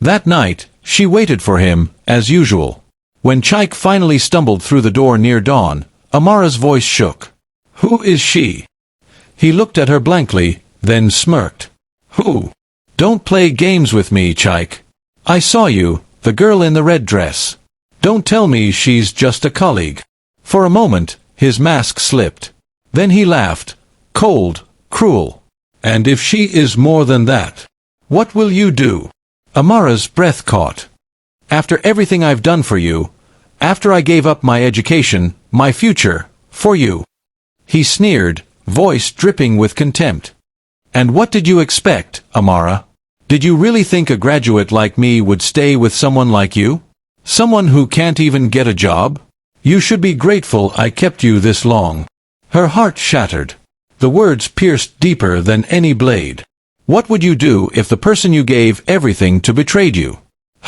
That night, she waited for him, as usual. When Chike finally stumbled through the door near dawn, Amara's voice shook. "Who is she?" He looked at her blankly, then smirked. "Who? Don't play games with me, Chike. I saw you, the girl in the red dress. Don't tell me she's just a colleague." For a moment, his mask slipped. Then he laughed, cold, cruel. "And if she is more than that, what will you do?" Amara's breath caught. "After everything I've done for you, after I gave up my education, my future, for you." He sneered, voice dripping with contempt. "And what did you expect, Amara? Did you really think a graduate like me would stay with someone like you? Someone who can't even get a job? You should be grateful I kept you this long." Her heart shattered. The words pierced deeper than any blade. What would you do if the person you gave everything to betrayed you?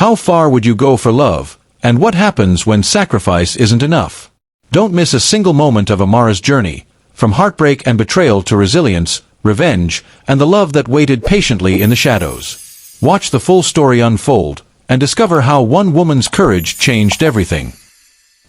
How far would you go for love, and what happens when sacrifice isn't enough? Don't miss a single moment of Amara's journey, from heartbreak and betrayal to resilience, revenge, and the love that waited patiently in the shadows. Watch the full story unfold, and discover how one woman's courage changed everything.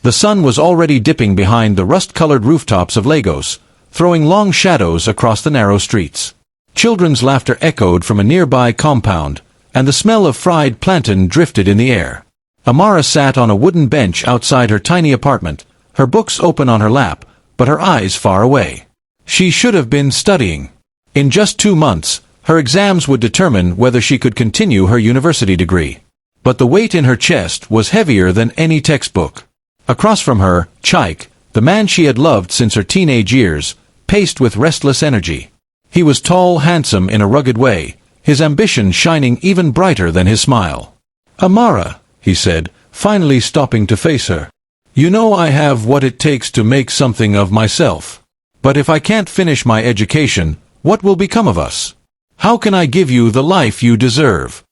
The sun was already dipping behind the rust-colored rooftops of Lagos, throwing long shadows across the narrow streets. Children's laughter echoed from a nearby compound, and the smell of fried plantain drifted in the air. Amara sat on a wooden bench outside her tiny apartment, her books open on her lap, but her eyes far away. She should have been studying. In just 2 months, her exams would determine whether she could continue her university degree. But the weight in her chest was heavier than any textbook. Across from her, Chike, the man she had loved since her teenage years, paced with restless energy. He was tall, handsome in a rugged way, his ambition shining even brighter than his smile. "Amara," he said, finally stopping to face her. "You know I have what it takes to make something of myself. But if I can't finish my education, what will become of us? How can I give you the life you deserve?"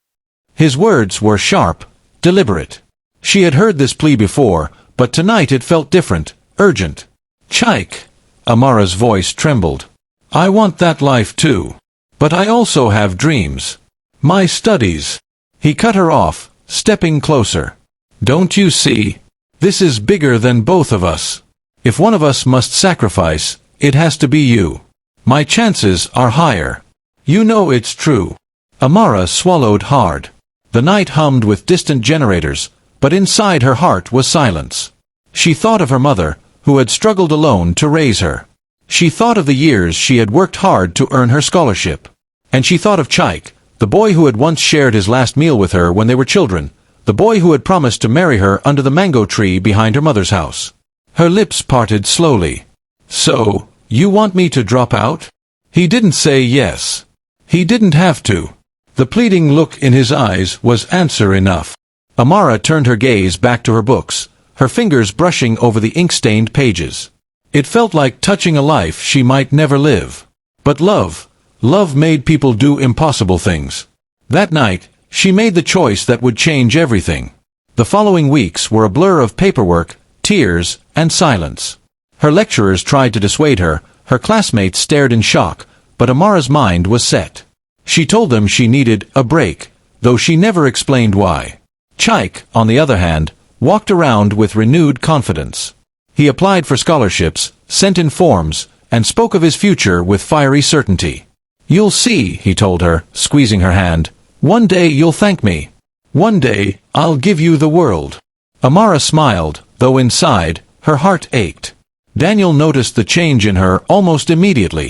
His words were sharp, deliberate. She had heard this plea before, but tonight it felt different, urgent. "Chike," Amara's voice trembled. "I want that life too. But I also have dreams. My studies." He cut her off, stepping closer. "Don't you see? This is bigger than both of us. If one of us must sacrifice, it has to be you. My chances are higher. You know it's true." Amara swallowed hard. The night hummed with distant generators, but inside her heart was silence. She thought of her mother, who had struggled alone to raise her. She thought of the years she had worked hard to earn her scholarship. And she thought of Chike, the boy who had once shared his last meal with her when they were children, the boy who had promised to marry her under the mango tree behind her mother's house. Her lips parted slowly. "So, you want me to drop out?" He didn't say yes. He didn't have to. The pleading look in his eyes was answer enough. Amara turned her gaze back to her books, her fingers brushing over the ink-stained pages. It felt like touching a life she might never live. But love made people do impossible things. That night, she made the choice that would change everything. The following weeks were a blur of paperwork, tears, and silence. Her lecturers tried to dissuade her, her classmates stared in shock, but Amara's mind was set. She told them she needed a break, though she never explained why. Chike, on the other hand, walked around with renewed confidence. He applied for scholarships, sent in forms, and spoke of his future with fiery certainty. "You'll see," he told her, squeezing her hand. "One day you'll thank me. One day, I'll give you the world." Amara smiled, though inside, her heart ached. Daniel noticed the change in her almost immediately.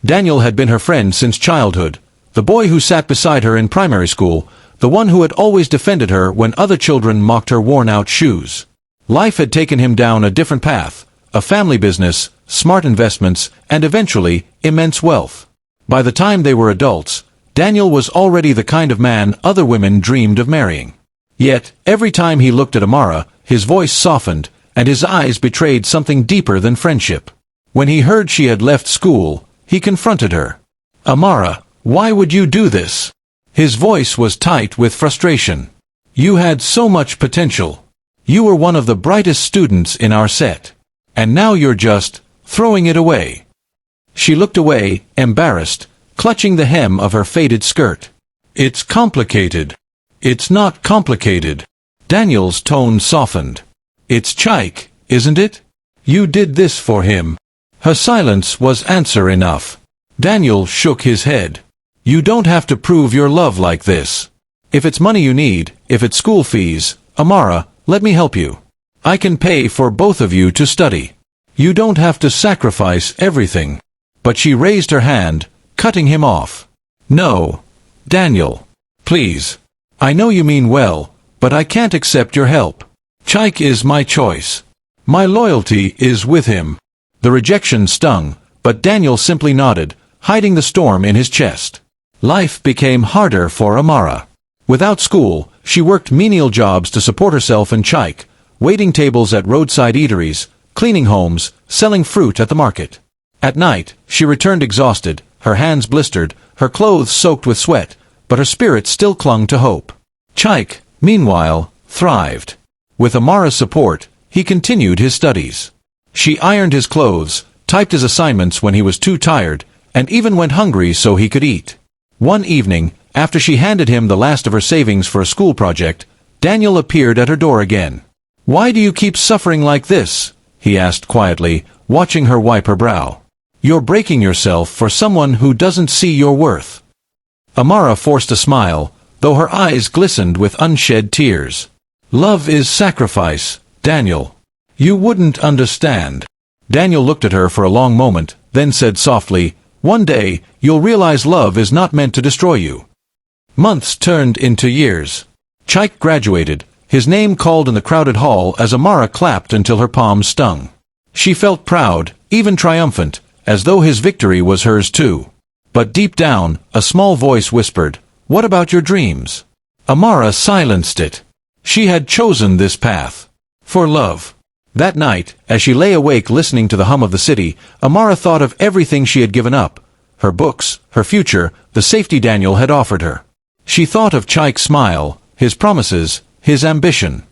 Daniel had been her friend since childhood, the boy who sat beside her in primary school, the one who had always defended her when other children mocked her worn-out shoes. Life had taken him down a different path, a family business, smart investments, and eventually, immense wealth. By the time they were adults, Daniel was already the kind of man other women dreamed of marrying. Yet, every time he looked at Amara, his voice softened, and his eyes betrayed something deeper than friendship. When he heard she had left school, he confronted her. "Amara, why would you do this?" His voice was tight with frustration. "You had so much potential. You were one of the brightest students in our set. And now you're just throwing it away." She looked away, embarrassed, clutching the hem of her faded skirt. "It's complicated. It's not complicated. Daniel's tone softened. It's Chike, isn't it? You did this for him. Her silence was answer enough. Daniel shook his head. You don't have to prove your love like this. If it's money you need, if it's school fees, Amara, let me help you. I can pay for both of you to study. You don't have to sacrifice everything. But she raised her hand, cutting him off. No, Daniel. Please. I know you mean well, but I can't accept your help. Chike is my choice. My loyalty is with him. The rejection stung, but Daniel simply nodded, hiding the storm in his chest. Life became harder for Amara. Without school, she worked menial jobs to support herself and Chike, waiting tables at roadside eateries, cleaning homes, selling fruit at the market. At night, she returned exhausted, her hands blistered, her clothes soaked with sweat, but her spirit still clung to hope. Chike, meanwhile, thrived. With Amara's support, he continued his studies. She ironed his clothes, typed his assignments when he was too tired, and even went hungry so he could eat. One evening, after she handed him the last of her savings for a school project, Daniel appeared at her door again. "Why do you keep suffering like this?" he asked quietly, watching her wipe her brow. "You're breaking yourself for someone who doesn't see your worth." Amara forced a smile, though her eyes glistened with unshed tears. "Love is sacrifice, Daniel. You wouldn't understand." Daniel looked at her for a long moment, then said softly, "One day, you'll realize love is not meant to destroy you." Months turned into years. Chike graduated, his name called in the crowded hall as Amara clapped until her palms stung. She felt proud, even triumphant, as though his victory was hers too. But deep down, a small voice whispered, "What about your dreams?" Amara silenced it. She had chosen this path. For love. That night, as she lay awake listening to the hum of the city, Amara thought of everything she had given up. Her books, her future, the safety Daniel had offered her. She thought of Chike's smile, his promises, his ambition.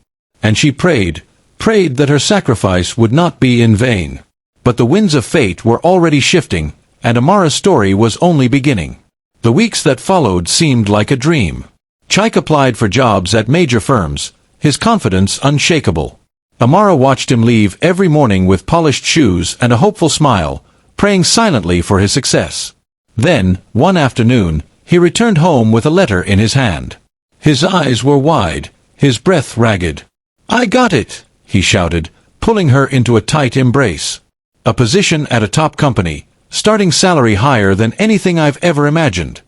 And she prayed that her sacrifice would not be in vain. But the winds of fate were already shifting, and Amara's story was only beginning. The weeks that followed seemed like a dream. Chike applied for jobs at major firms, his confidence unshakable. Amara watched him leave every morning with polished shoes and a hopeful smile, praying silently for his success. Then, one afternoon, he returned home with a letter in his hand. His eyes were wide, his breath ragged. "I got it!" he shouted, pulling her into a tight embrace. "A position at a top company, starting salary higher than anything I've ever imagined."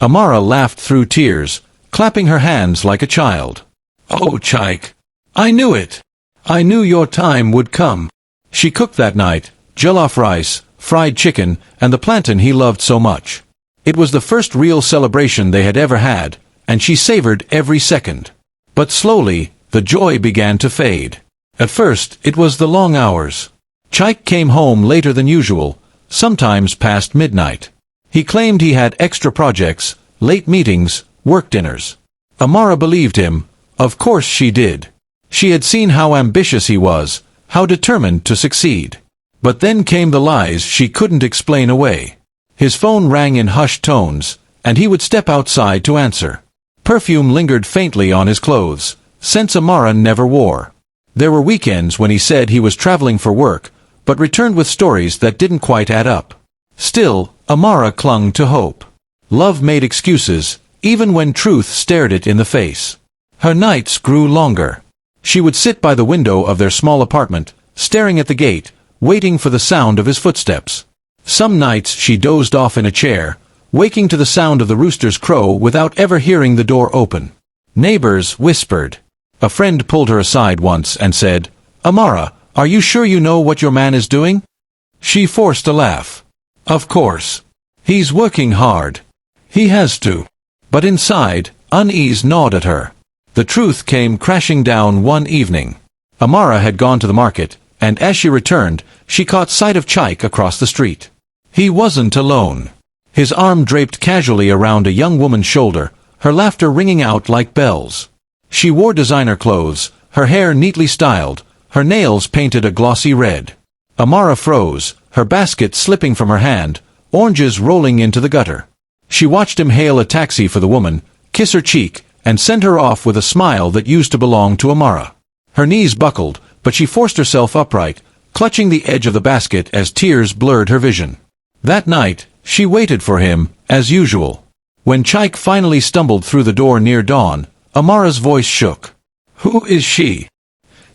Amara laughed through tears, clapping her hands like a child. "Oh, Chike! I knew it! I knew your time would come." She cooked that night, jollof rice, fried chicken, and the plantain he loved so much. It was the first real celebration they had ever had, and she savored every second. But slowly, the joy began to fade. At first, it was the long hours. Chike came home later than usual, sometimes past midnight. He claimed he had extra projects, late meetings, work dinners. Amara believed him. Of course she did. She had seen how ambitious he was, how determined to succeed. But then came the lies she couldn't explain away. His phone rang in hushed tones, and he would step outside to answer. Perfume lingered faintly on his clothes, scents Amara never wore. There were weekends when he said he was traveling for work, but returned with stories that didn't quite add up. Still, Amara clung to hope. Love made excuses, even when truth stared it in the face. Her nights grew longer. She would sit by the window of their small apartment, staring at the gate, waiting for the sound of his footsteps. Some nights she dozed off in a chair, waking to the sound of the rooster's crow without ever hearing the door open. Neighbors whispered. A friend pulled her aside once and said, "Amara, are you sure you know what your man is doing?" She forced a laugh. "Of course. He's working hard. He has to." But inside, unease gnawed at her. The truth came crashing down one evening. Amara had gone to the market, and as she returned, she caught sight of Chike across the street. He wasn't alone. His arm draped casually around a young woman's shoulder, her laughter ringing out like bells. She wore designer clothes, her hair neatly styled, her nails painted a glossy red. Amara froze, her basket slipping from her hand, oranges rolling into the gutter. She watched him hail a taxi for the woman, kiss her cheek, and sent her off with a smile that used to belong to Amara. Her knees buckled, but she forced herself upright, clutching the edge of the basket as tears blurred her vision. That night, she waited for him, as usual. When Chike finally stumbled through the door near dawn, Amara's voice shook. "Who is she?"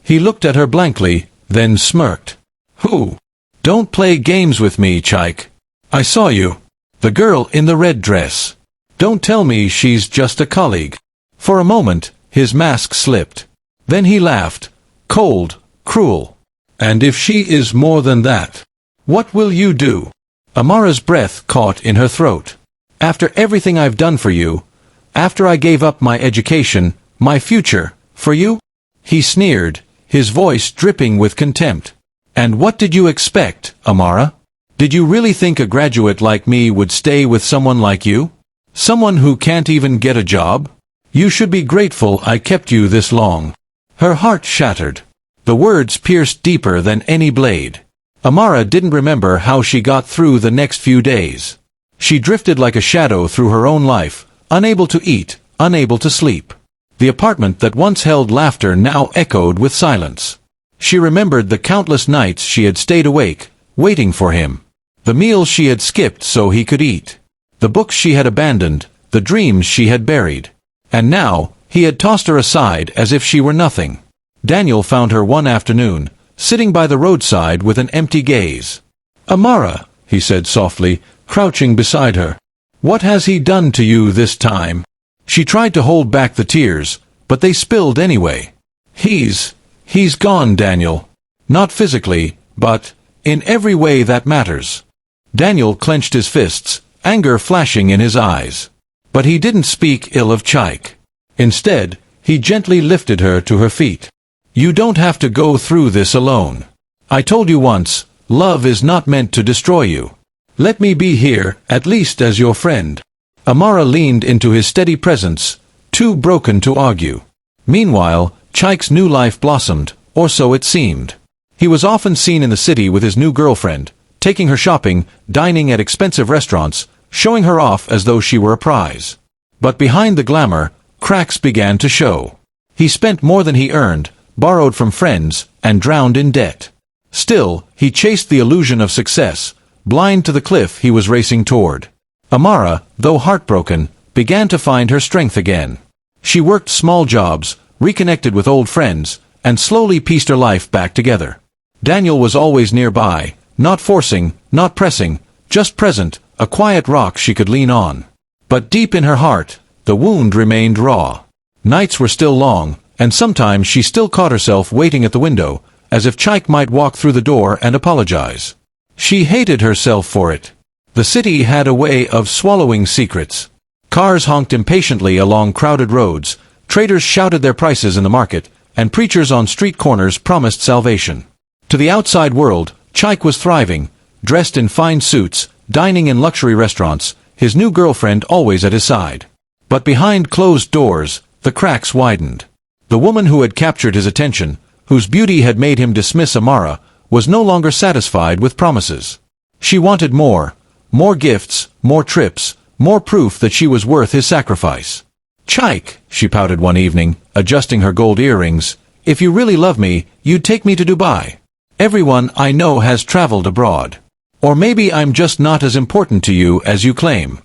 He looked at her blankly, then smirked. "Who? Don't play games with me, Chike. I saw you. The girl in the red dress. Don't tell me she's just a colleague." For a moment, his mask slipped. Then he laughed, cold, cruel. "And if she is more than that, what will you do?" Amara's breath caught in her throat. "After everything I've done for you, after I gave up my education, my future, for you?" He sneered, his voice dripping with contempt. "And what did you expect, Amara? Did you really think a graduate like me would stay with someone like you? Someone who can't even get a job? You should be grateful I kept you this long." Her heart shattered. The words pierced deeper than any blade. Amara didn't remember how she got through the next few days. She drifted like a shadow through her own life, unable to eat, unable to sleep. The apartment that once held laughter now echoed with silence. She remembered the countless nights she had stayed awake, waiting for him. The meals she had skipped so he could eat. The books she had abandoned, the dreams she had buried. And now, he had tossed her aside as if she were nothing. Daniel found her one afternoon, sitting by the roadside with an empty gaze. "Amara," he said softly, crouching beside her. "What has he done to you this time?" She tried to hold back the tears, but they spilled anyway. He's gone, Daniel. Not physically, but in every way that matters." Daniel clenched his fists, anger flashing in his eyes. But he didn't speak ill of Chike. Instead, he gently lifted her to her feet. "You don't have to go through this alone. I told you once, love is not meant to destroy you. Let me be here, at least as your friend." Amara leaned into his steady presence, too broken to argue. Meanwhile, Chike's new life blossomed, or so it seemed. He was often seen in the city with his new girlfriend, taking her shopping, dining at expensive restaurants, showing her off as though she were a prize. But behind the glamour, cracks began to show. He spent more than he earned, borrowed from friends, and drowned in debt. Still, he chased the illusion of success, blind to the cliff he was racing toward. Amara, though heartbroken, began to find her strength again. She worked small jobs, reconnected with old friends, and slowly pieced her life back together. Daniel was always nearby, not forcing, not pressing, just present, a quiet rock she could lean on. But deep in her heart, the wound remained raw. Nights were still long, and sometimes she still caught herself waiting at the window, as if Chike might walk through the door and apologize. She hated herself for it. The city had a way of swallowing secrets. Cars honked impatiently along crowded roads, traders shouted their prices in the market, and preachers on street corners promised salvation. To the outside world, Chike was thriving, dressed in fine suits, dining in luxury restaurants, his new girlfriend always at his side. But behind closed doors, the cracks widened. The woman who had captured his attention, whose beauty had made him dismiss Amara, was no longer satisfied with promises. She wanted more gifts, more trips, more proof that she was worth his sacrifice. "Chike," she pouted one evening, adjusting her gold earrings, "if you really love me, you'd take me to Dubai. Everyone I know has traveled abroad. Or maybe I'm just not as important to you as you claim."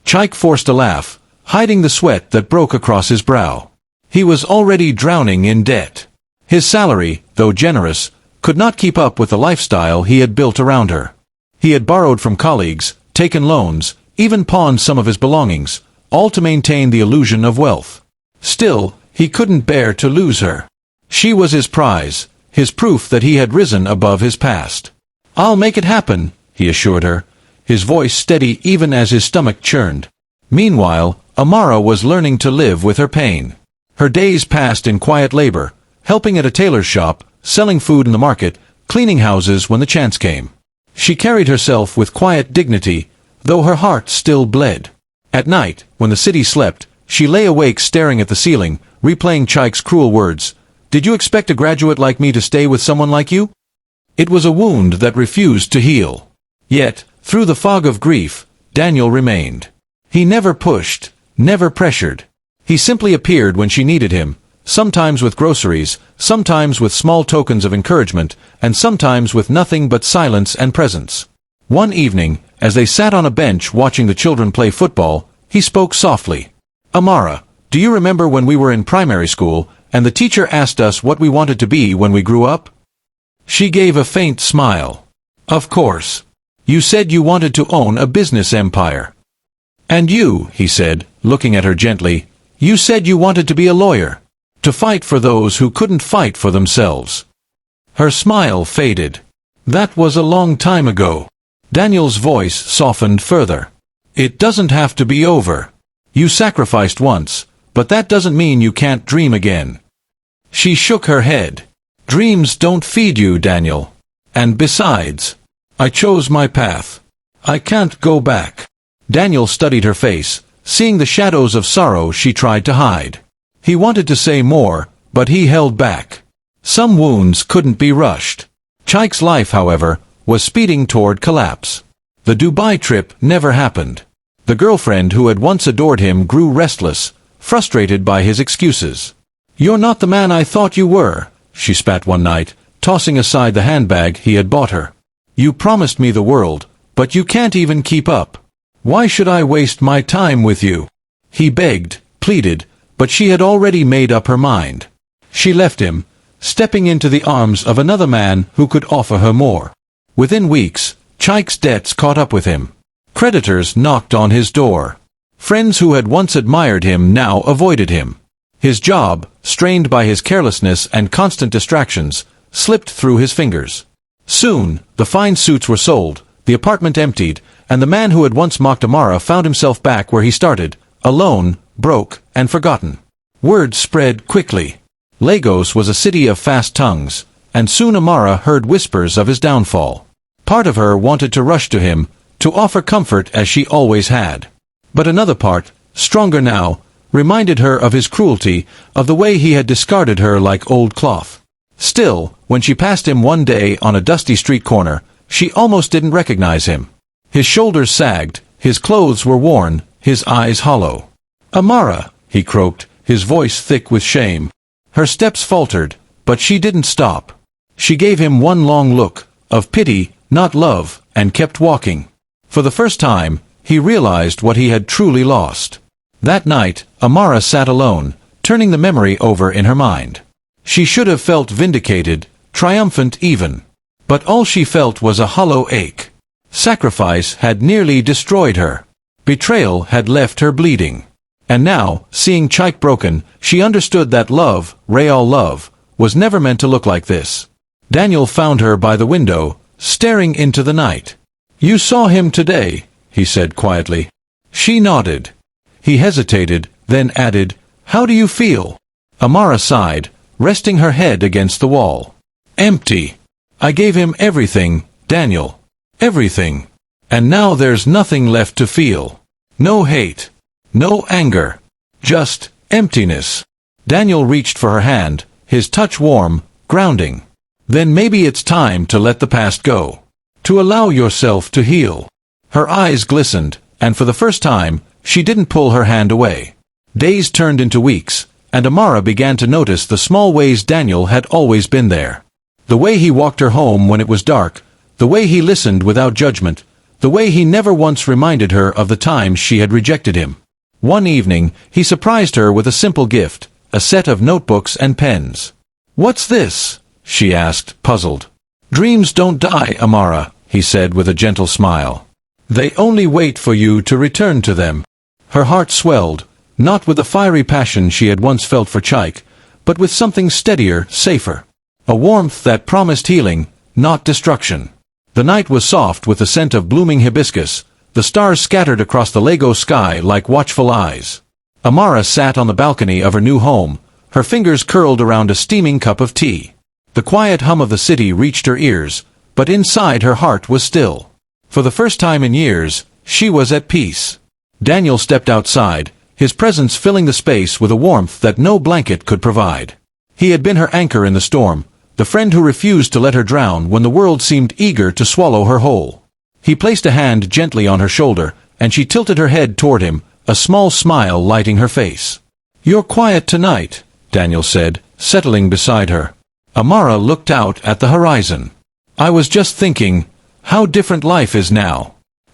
Chike forced a laugh, hiding the sweat that broke across his brow. He was already drowning in debt. His salary, though generous, could not keep up with the lifestyle he had built around her. He had borrowed from colleagues, taken loans, even pawned some of his belongings, all to maintain the illusion of wealth. Still, he couldn't bear to lose her. She was his prize, his proof that he had risen above his past. "I'll make it happen," he assured her, his voice steady even as his stomach churned. Meanwhile, Amara was learning to live with her pain. Her days passed in quiet labor, helping at a tailor's shop, selling food in the market, cleaning houses when the chance came. She carried herself with quiet dignity, though her heart still bled. At night, when the city slept, she lay awake staring at the ceiling, replaying Chike's cruel words. "Did you expect a graduate like me to stay with someone like you?" It was a wound that refused to heal. Yet, through the fog of grief, Daniel remained. He never pushed, never pressured. He simply appeared when she needed him, sometimes with groceries, sometimes with small tokens of encouragement, and sometimes with nothing but silence and presence. One evening, as they sat on a bench watching the children play football, he spoke softly. "Amara, do you remember when we were in primary school, and the teacher asked us what we wanted to be when we grew up?" She gave a faint smile. "Of course. You said you wanted to own a business empire." "And you," he said, looking at her gently, "you said you wanted to be a lawyer, to fight for those who couldn't fight for themselves." Her smile faded. "That was a long time ago." Daniel's voice softened further. "It doesn't have to be over. You sacrificed once, but that doesn't mean you can't dream again." She shook her head. "Dreams don't feed you, Daniel. And besides, I chose my path. I can't go back." Daniel studied her face, seeing the shadows of sorrow she tried to hide. He wanted to say more, but he held back. Some wounds couldn't be rushed. Chike's life, however, was speeding toward collapse. The Dubai trip never happened. The girlfriend who had once adored him grew restless, frustrated by his excuses. "You're not the man I thought you were," she spat one night, tossing aside the handbag he had bought her. "You promised me the world, but you can't even keep up. Why should I waste my time with you?" He begged, pleaded, but she had already made up her mind. She left him, stepping into the arms of another man who could offer her more. Within weeks, Chike's debts caught up with him. Creditors knocked on his door. Friends who had once admired him now avoided him. His job, strained by his carelessness and constant distractions, slipped through his fingers. Soon, the fine suits were sold, the apartment emptied, and the man who had once mocked Amara found himself back where he started, alone, broke, and forgotten. Word spread quickly. Lagos was a city of fast tongues, and soon Amara heard whispers of his downfall. Part of her wanted to rush to him, to offer comfort as she always had. But another part, stronger now, reminded her of his cruelty, of the way he had discarded her like old cloth. Still, when she passed him one day on a dusty street corner, she almost didn't recognize him. His shoulders sagged, his clothes were worn, his eyes hollow. "Amara," he croaked, his voice thick with shame. Her steps faltered, but she didn't stop. She gave him one long look, of pity, not love, and kept walking. For the first time, he realized what he had truly lost. That night, Amara sat alone, turning the memory over in her mind. She should have felt vindicated, triumphant even. But all she felt was a hollow ache. Sacrifice had nearly destroyed her. Betrayal had left her bleeding. And now, seeing Chike broken, she understood that love, real love, was never meant to look like this. Daniel found her by the window, staring into the night. "You saw him today," he said quietly. She nodded. He hesitated, then added, "How do you feel?" Amara sighed, resting her head against the wall. "Empty. I gave him everything, Daniel. Everything. And now there's nothing left to feel. No hate. No anger. Just emptiness." Daniel reached for her hand, his touch warm, grounding. "Then maybe it's time to let the past go. To allow yourself to heal." Her eyes glistened, and for the first time, she didn't pull her hand away. Days turned into weeks, and Amara began to notice the small ways Daniel had always been there. The way he walked her home when it was dark, the way he listened without judgment, the way he never once reminded her of the times she had rejected him. One evening, he surprised her with a simple gift, a set of notebooks and pens. "What's this?" she asked, puzzled. "Dreams don't die, Amara," he said with a gentle smile. "They only wait for you to return to them." Her heart swelled, not with the fiery passion she had once felt for Chike, but with something steadier, safer. A warmth that promised healing, not destruction. The night was soft with the scent of blooming hibiscus, the stars scattered across the Lagos sky like watchful eyes. Amara sat on the balcony of her new home, her fingers curled around a steaming cup of tea. The quiet hum of the city reached her ears, but inside her heart was still. For the first time in years, she was at peace. Daniel stepped outside, his presence filling the space with a warmth that no blanket could provide. He had been her anchor in the storm, the friend who refused to let her drown when the world seemed eager to swallow her whole. He placed a hand gently on her shoulder, and she tilted her head toward him, a small smile lighting her face. "You're quiet tonight," Daniel said, settling beside her. Amara looked out at the horizon. "I was just thinking, how different life is now.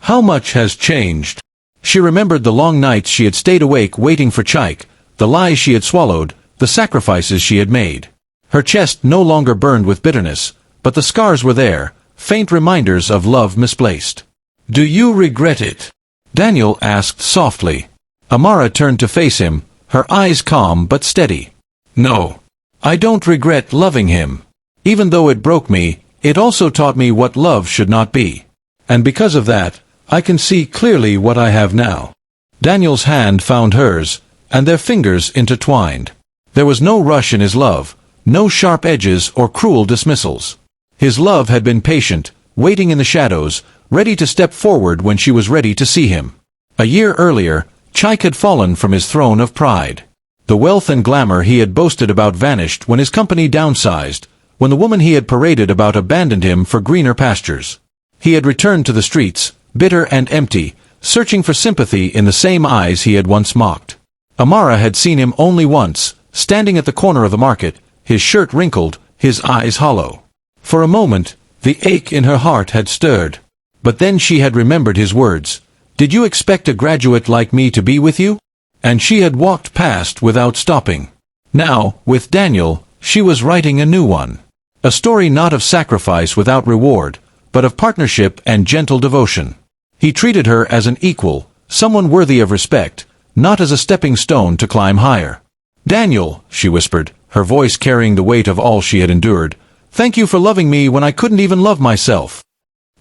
How much has changed." She remembered the long nights she had stayed awake waiting for Chike, the lies she had swallowed, the sacrifices she had made. Her chest no longer burned with bitterness, but the scars were there, faint reminders of love misplaced. "Do you regret it?" Daniel asked softly. Amara turned to face him, her eyes calm but steady. "No. I don't regret loving him. Even though it broke me, it also taught me what love should not be. And because of that, I can see clearly what I have now." Daniel's hand found hers, and their fingers intertwined. There was no rush in his love, no sharp edges or cruel dismissals. His love had been patient, waiting in the shadows, ready to step forward when she was ready to see him. A year earlier, Chike had fallen from his throne of pride. The wealth and glamour he had boasted about vanished when his company downsized, when the woman he had paraded about abandoned him for greener pastures. He had returned to the streets, bitter and empty, searching for sympathy in the same eyes he had once mocked. Amara had seen him only once, standing at the corner of the market, his shirt wrinkled, his eyes hollow. For a moment, the ache in her heart had stirred. But then she had remembered his words, "Did you expect a graduate like me to be with you?" And she had walked past without stopping. Now, with Daniel, she was writing a new one. A story not of sacrifice without reward, but of partnership and gentle devotion. He treated her as an equal, someone worthy of respect, not as a stepping stone to climb higher. "Daniel," she whispered, her voice carrying the weight of all she had endured, "thank you for loving me when I couldn't even love myself."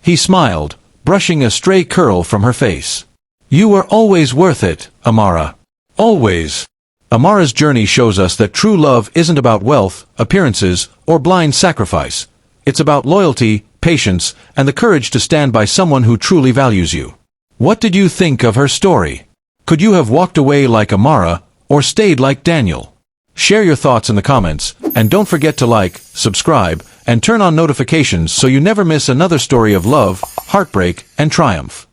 He smiled, brushing a stray curl from her face. "You were always worth it, Amara. Always." Amara's journey shows us that true love isn't about wealth, appearances, or blind sacrifice. It's about loyalty, patience, and the courage to stand by someone who truly values you. What did you think of her story? Could you have walked away like Amara, or stayed like Daniel? Share your thoughts in the comments, and don't forget to like, subscribe, and turn on notifications so you never miss another story of love, heartbreak, and triumph.